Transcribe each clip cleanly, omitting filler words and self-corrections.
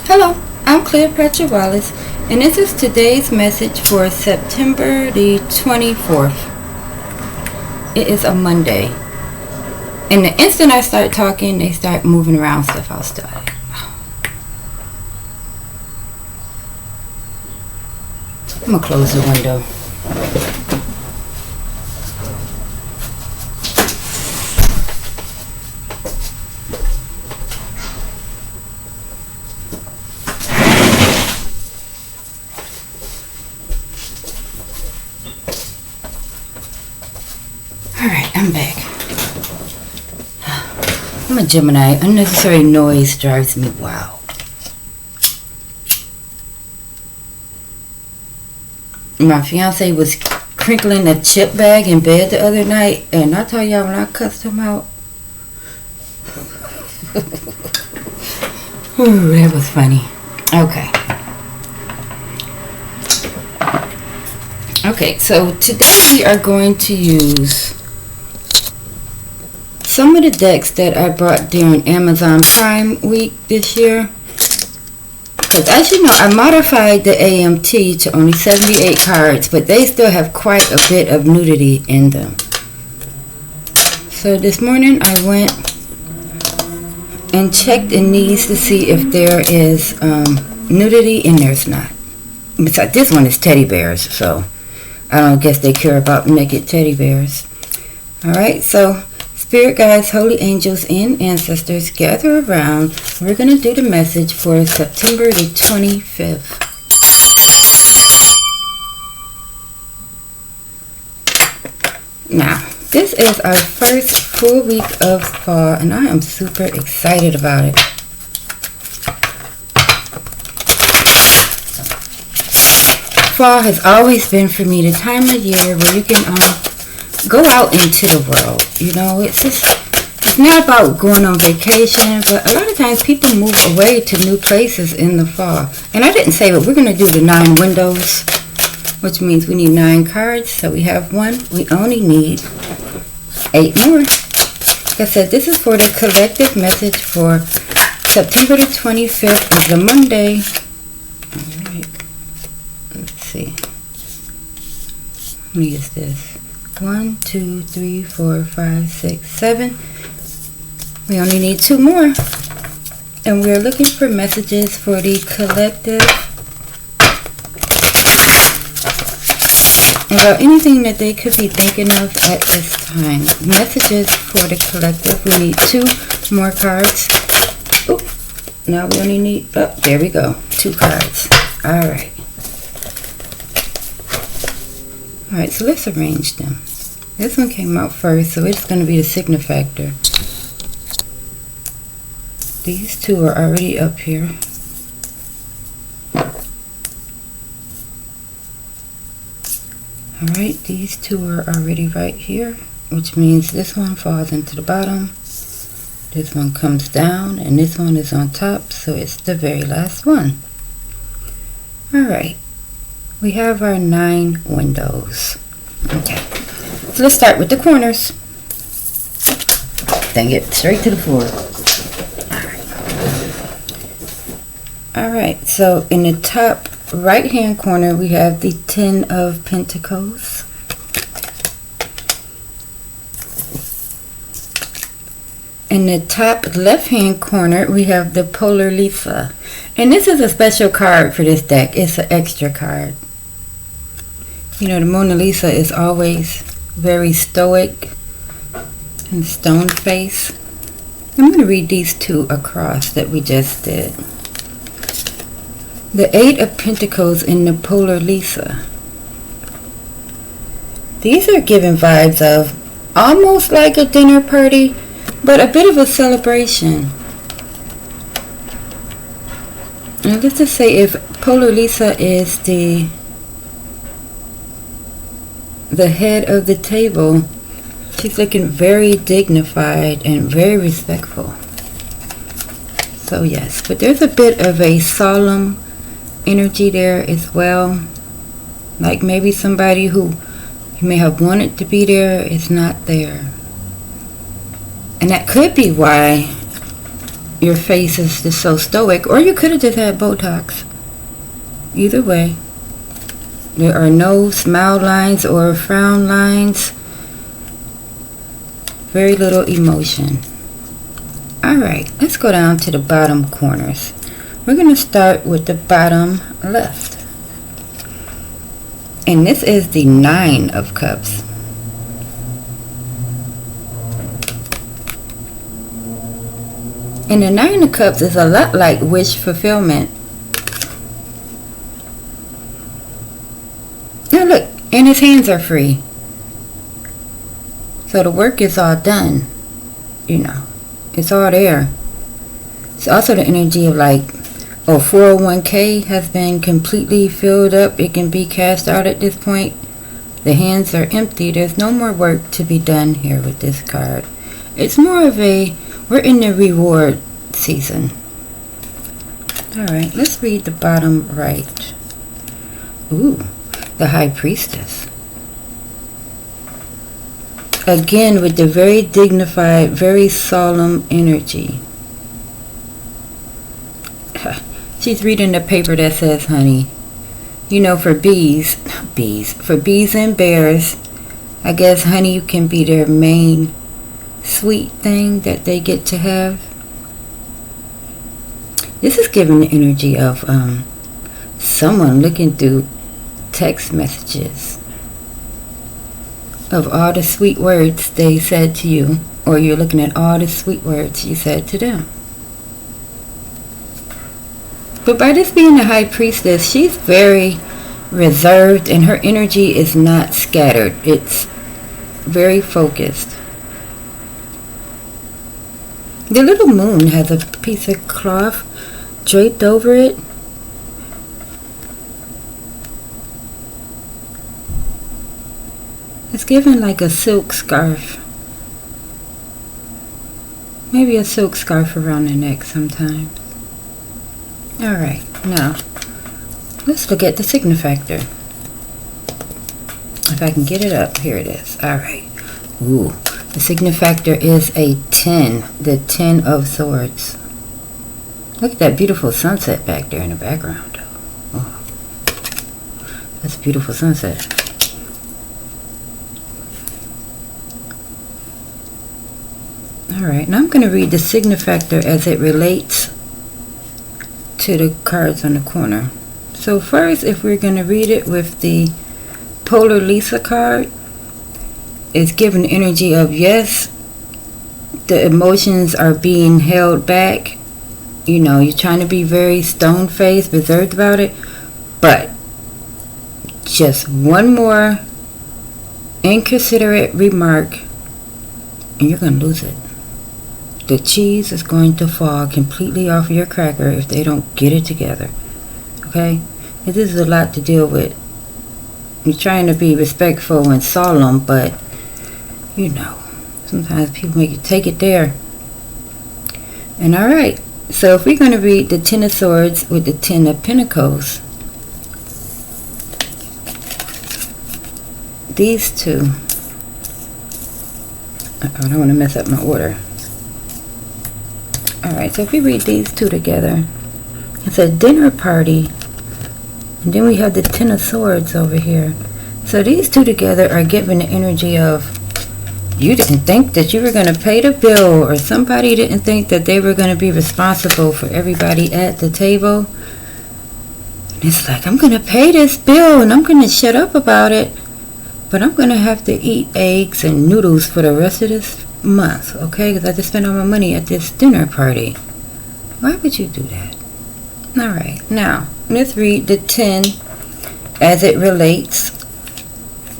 Hello, I'm Cleopatra Wallace, and this is today's message for September the 24th. It is a Monday. And the instant I start talking, they start moving around stuff outside. I'm going to close the window. Alright, I'm back. I'm a Gemini. Unnecessary noise drives me wild. My fiance was crinkling a chip bag in bed the other night, and I tell y'all when I cussed him out, ooh, that was funny. Okay, so today we are going to use some of the decks that I bought during Amazon Prime Week this year. Because as you know, I modified the AMT to only 78 cards, but they still have quite a bit of nudity in them. So this morning I went and checked in these to see if there is nudity, and there's not. Besides, this one is teddy bears, so I don't guess they care about naked teddy bears. Alright, so Spirit guides, holy angels, and ancestors, gather around. We're going to do the message for September the 25th. Now, this is our first full week of fall, and I am super excited about it. Fall has always been for me the time of year where you can go out into the world. You know, it's not about going on vacation, but a lot of times people move away to new places in the fall. And I didn't say, but we're going to do the 9 windows, which means we need 9 cards. So we have 1. We only need 8 more. Like I said, this is for the collective message for September the 25th. Is a Monday. All right. Let's see. How many is this? 1, 2, 3, 4, 5, 6, 7. We only need 2 more. And we're looking for messages for the collective about anything that they could be thinking of at this time. Messages for the collective. We need 2 more cards. Oop. Now we only need, there we go. 2 cards. Alright. Alright, so let's arrange them. This one came out first, so it's going to be the signifactor. These 2 are already up here. Alright, these 2 are already right here, which means this one falls into the bottom. This one comes down, and this one is on top, so it's the very last one. Alright. We have our 9 windows. Okay, so let's start with the corners. Then get straight to the floor. Alright, so in the top right hand corner we have the 10 of Pentacles. In the top left hand corner we have the Polar Lisa. And this is a special card for this deck. It's an extra card. You know, the Mona Lisa is always very stoic and stone face. I'm going to read these 2 across that we just did. The 8 of Pentacles in the Polar Lisa. These are giving vibes of almost like a dinner party, but a bit of a celebration. Now let's just say if Polar Lisa is the head of the table, she's looking very dignified and very respectful. So yes, but there's a bit of a solemn energy there as well. Like maybe somebody who you may have wanted to be there is not there. And that could be why your face is just so stoic, or you could have just had Botox. Either way, there are no smile lines or frown lines. Very little emotion. Alright, let's go down to the bottom corners. We're going to start with the bottom left. And this is the 9 of Cups. And the 9 of Cups is a lot like wish fulfillment. Now look, and his hands are free. So the work is all done. You know, it's all there. It's also the energy of like, 401k has been completely filled up. It can be cashed out at this point. The hands are empty. There's no more work to be done here with this card. It's more of a, we're in the reward season. Alright, let's read the bottom right. Ooh, the High Priestess. Again, with the very dignified, very solemn energy. She's reading the paper that says, honey, you know, for bees and bears, I guess honey can be their main sweet thing that they get to have. This is giving the energy of someone looking through text messages of all the sweet words they said to you, or you're looking at all the sweet words you said to them. But by this being the High Priestess, she's very reserved and her energy is not scattered. It's very focused. The little moon has a piece of cloth draped over it. It's given like a silk scarf. Maybe a silk scarf around the neck sometimes. Alright, now let's look at the signifactor. If I can get it up, here it is. Alright. Ooh, the signifactor is a 10, the 10 of Swords. Look at that beautiful sunset back there in the background. Oh, that's a beautiful sunset. Alright, now I'm going to read the signifactor as it relates to the cards on the corner. So first, if we're going to read it with the Polar Lisa card, it's giving energy of yes, the emotions are being held back. You know, you're trying to be very stone-faced, reserved about it, but just one more inconsiderate remark and you're going to lose it. The cheese is going to fall completely off your cracker if they don't get it together. Okay? This is a lot to deal with. You're trying to be respectful and solemn, but, you know, sometimes people make you take it there. And alright, so if we're going to read the 10 of Swords with the 10 of Pentacles, these two, I don't want to mess up my order. Alright, so if we read these two together, it's a dinner party. And then we have the 10 of Swords over here. So these two together are giving the energy of you didn't think that you were going to pay the bill, or somebody didn't think that they were going to be responsible for everybody at the table. And it's like, I'm going to pay this bill and I'm going to shut up about it. But I'm going to have to eat eggs and noodles for the rest of this month, okay? Because I just spent all my money at this dinner party. Why would you do that? Alright, now let's read the 10 as it relates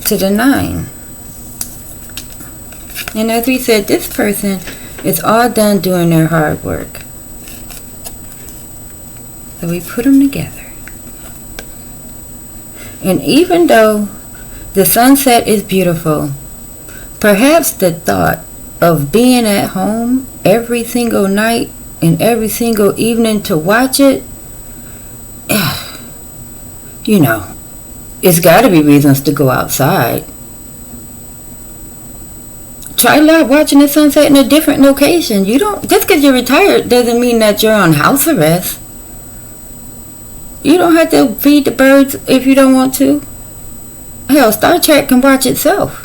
to the 9. And as we said, this person is all done doing their hard work. So we put them together. And even though the sunset is beautiful, perhaps the thought of being at home every single night and every single evening to watch it, you know, it's got to be reasons to go outside. Try watching the sunset in a different location. You don't, just because you're retired doesn't mean that you're on house arrest. You don't have to feed the birds if you don't want to. Hell, Star Trek can watch itself.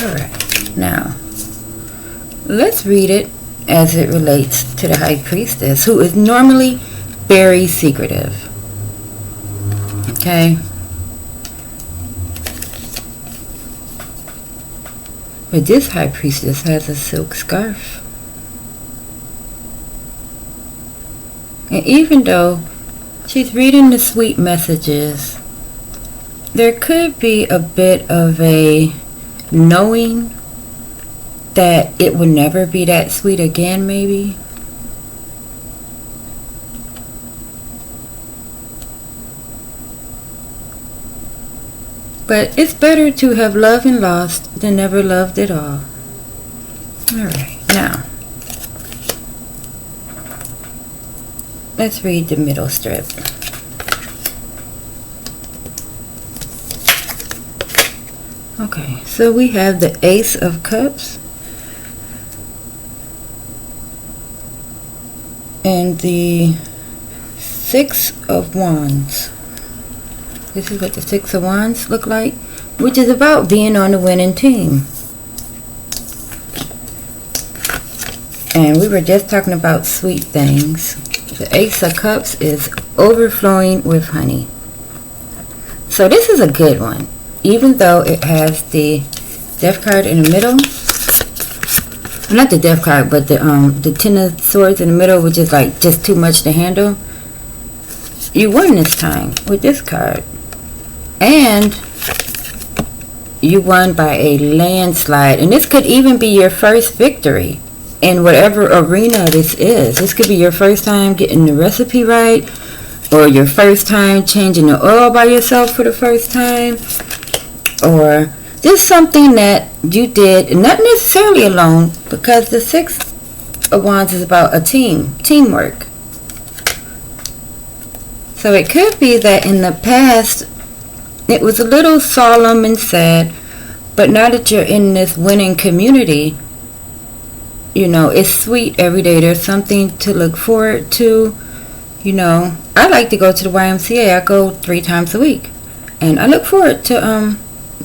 Alright, now, let's read it as it relates to the High Priestess, who is normally very secretive. Okay? But this High Priestess has a silk scarf. And even though she's reading the sweet messages, there could be a bit of a knowing that it will never be that sweet again, maybe. But it's better to have loved and lost than never loved at all. Alright, now let's read the middle strip. Okay, so we have the Ace of Cups and the Six of Wands. This is what the Six of Wands look like, which is about being on the winning team. And we were just talking about sweet things. The Ace of Cups is overflowing with honey. So this is a good one, even though it has the Death card in the middle. Not the Death card, but the Ten of Swords in the middle, which is like just too much to handle. You won this time with this card. And you won by a landslide. And this could even be your first victory in whatever arena this is. This could be your first time getting the recipe right, or your first time changing the oil by yourself for the first time, or just something that you did, not necessarily alone, because the Six of Wands is about a teamwork. So it could be that in the past it was a little solemn and sad, but now that you're in this winning community, you know, it's sweet every day. There's something to look forward to. You know, I like to go to the YMCA. I go 3 times a week, and I look forward to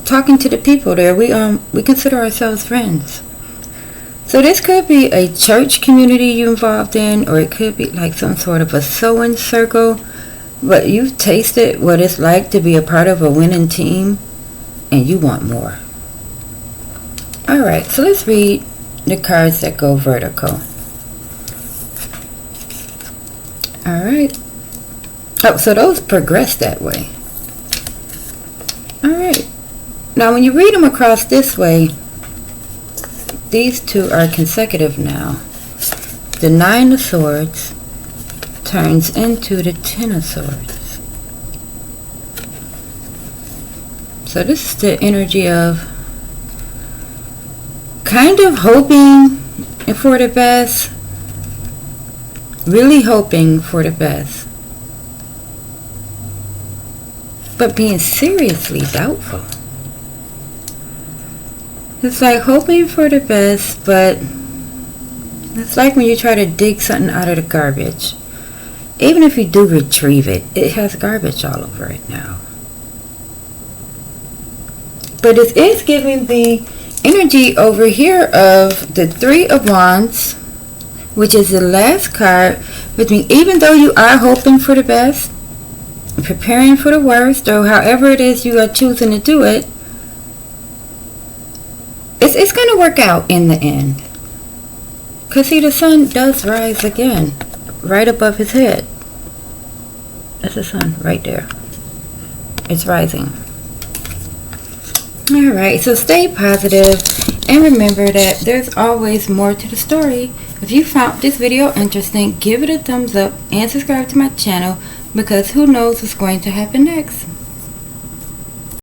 talking to the people there. We consider ourselves friends. So this could be a church community you're involved in, or it could be like some sort of a sewing circle. But you've tasted what it's like to be a part of a winning team, and you want more. Alright, so let's read the cards that go vertical. Alright. Oh, so those progress that way. Alright. Now when you read them across this way, these two are consecutive now. The Nine of Swords turns into the Ten of Swords. So this is the energy of kind of hoping for the best, really hoping for the best, but being seriously doubtful. It's like hoping for the best, but it's like when you try to dig something out of the garbage. Even if you do retrieve it, it has garbage all over it now. But it is giving the energy over here of the Three of Wands, which is the last card, which means even though you are hoping for the best, preparing for the worst, or however it is you are choosing to do it, it's going to work out in the end. Because see, the sun does rise again, right above his head. That's the sun right there. It's rising. Alright, so stay positive and remember that there's always more to the story. If you found this video interesting, give it a thumbs up and subscribe to my channel, because who knows what's going to happen next.